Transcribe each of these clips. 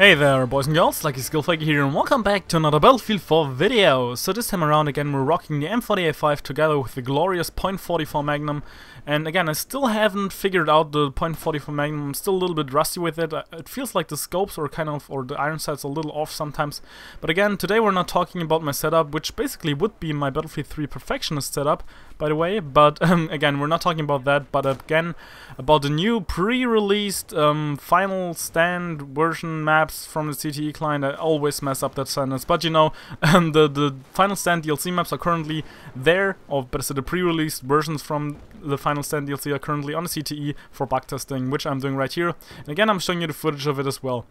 Hey there boys and girls, Lucky Skillfaker here and welcome back to another Battlefield 4 video. So this time around again we're rocking the M40A5 together with the glorious .44 Magnum. And again, I still haven't figured out the .44 Magnum. I'm still a little bit rusty with it. It feels like the scopes are kind of, or the iron sight's a little off sometimes. But again, today we're not talking about my setup, which basically would be my Battlefield 3 Perfectionist Setup, by the way. But again, we're not talking about that, but again, about the new pre-released final stand version maps from the CTE client. I always mess up that sentence, but you know, the final stand DLC maps are currently there, or better said, the pre-released versions from the final stand DLC are currently on the CTE for bug testing, which I'm doing right here. And again, I'm showing you the footage of it as well.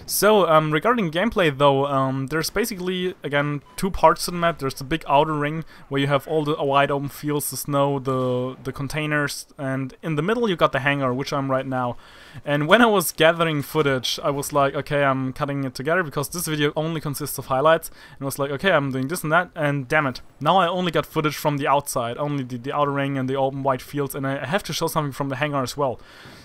So regarding gameplay though, there's basically again two parts to the map. There's the big outer ring where you have all the wide open fields, the snow, the containers, and in the middle you got the hangar, which I'm right now. And when I was gathering footage, I was like, okay, I'm cutting it together because this video only consists of highlights. And I was like, okay, I'm doing this and that, and damn it, now I only got footage from the outside, only the outer ring and the open wide fields, and I have to show something from the hangar as well.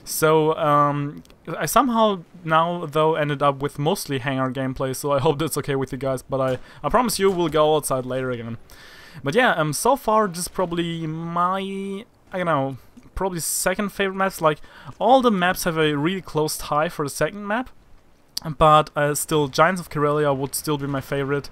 So I somehow now though ended up with mostly hangar gameplay, so I hope that's okay with you guys, but I promise you we'll go outside later again. But yeah, so far this is probably my, I don't know, probably second favorite maps. Like, all the maps have a really close tie for the second map, but still Giants of Karelia would still be my favorite.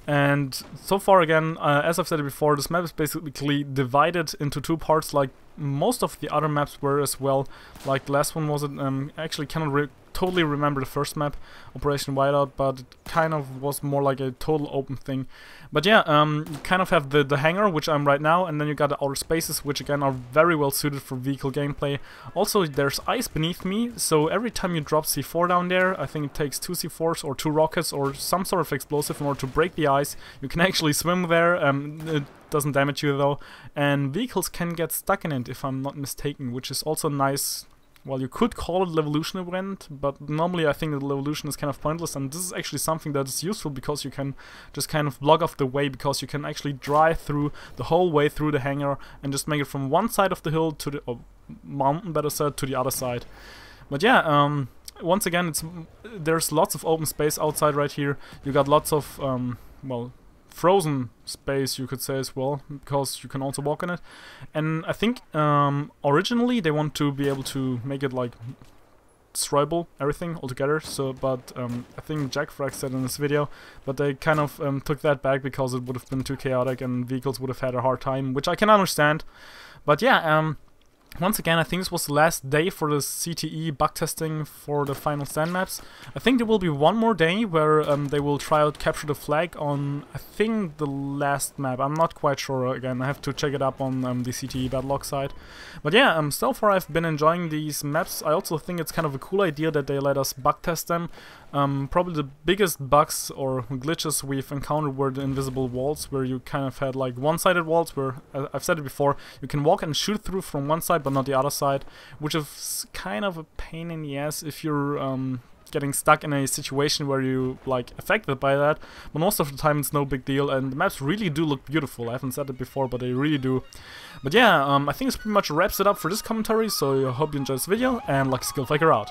And so far again, as I've said it before, this map is basically divided into two parts, like most of the other maps were as well. Like the last one was it, I actually cannot totally remember the first map, Operation Whiteout, but it kind of was more like a total open thing. But yeah, you kind of have the hangar, which I'm right now, and then you got the outer spaces, which again are very well suited for vehicle gameplay. Also, there's ice beneath me, so every time you drop C4 down there, I think it takes 2 C4s or 2 rockets or some sort of explosive in order to break the ice. You can actually swim there, it doesn't damage you though, and vehicles can get stuck in it if I'm not mistaken, which is also nice. Well, you could call it Levolution event, but normally I think that Levolution is kind of pointless, and this is actually something that is useful because you can just kind of block off the way, because you can actually drive through the whole way through the hangar and just make it from one side of the hill to the mountain, better said, to the other side. But yeah, once again, there's lots of open space outside right here. You got lots of well, frozen space, you could say as well, because you can also walk in it. And I think originally they want to be able to make it like destroyable, everything altogether. So, but I think Jack Frag said in this video, but they kind of took that back because it would have been too chaotic and vehicles would have had a hard time, which I can understand. But yeah, once again, I think this was the last day for the CTE bug testing for the final stand maps. I think there will be one more day where they will try out Capture the Flag on, I think, the last map. I'm not quite sure, again, I have to check it up on the CTE Battlelog site. But yeah, so far I've been enjoying these maps. I also think it's kind of a cool idea that they let us bug test them. Probably the biggest bugs or glitches we've encountered were the invisible walls, where you kind of had like one-sided walls where, I've said it before, you can walk and shoot through from one side but not the other side, which is kind of a pain in the ass if you're getting stuck in a situation where you like affected by that. But most of the time it's no big deal, and the maps really do look beautiful. I haven't said it before, but they really do. But yeah, I think this pretty much wraps it up for this commentary, so I hope you enjoyed this video, and Lucky Skillfaker out.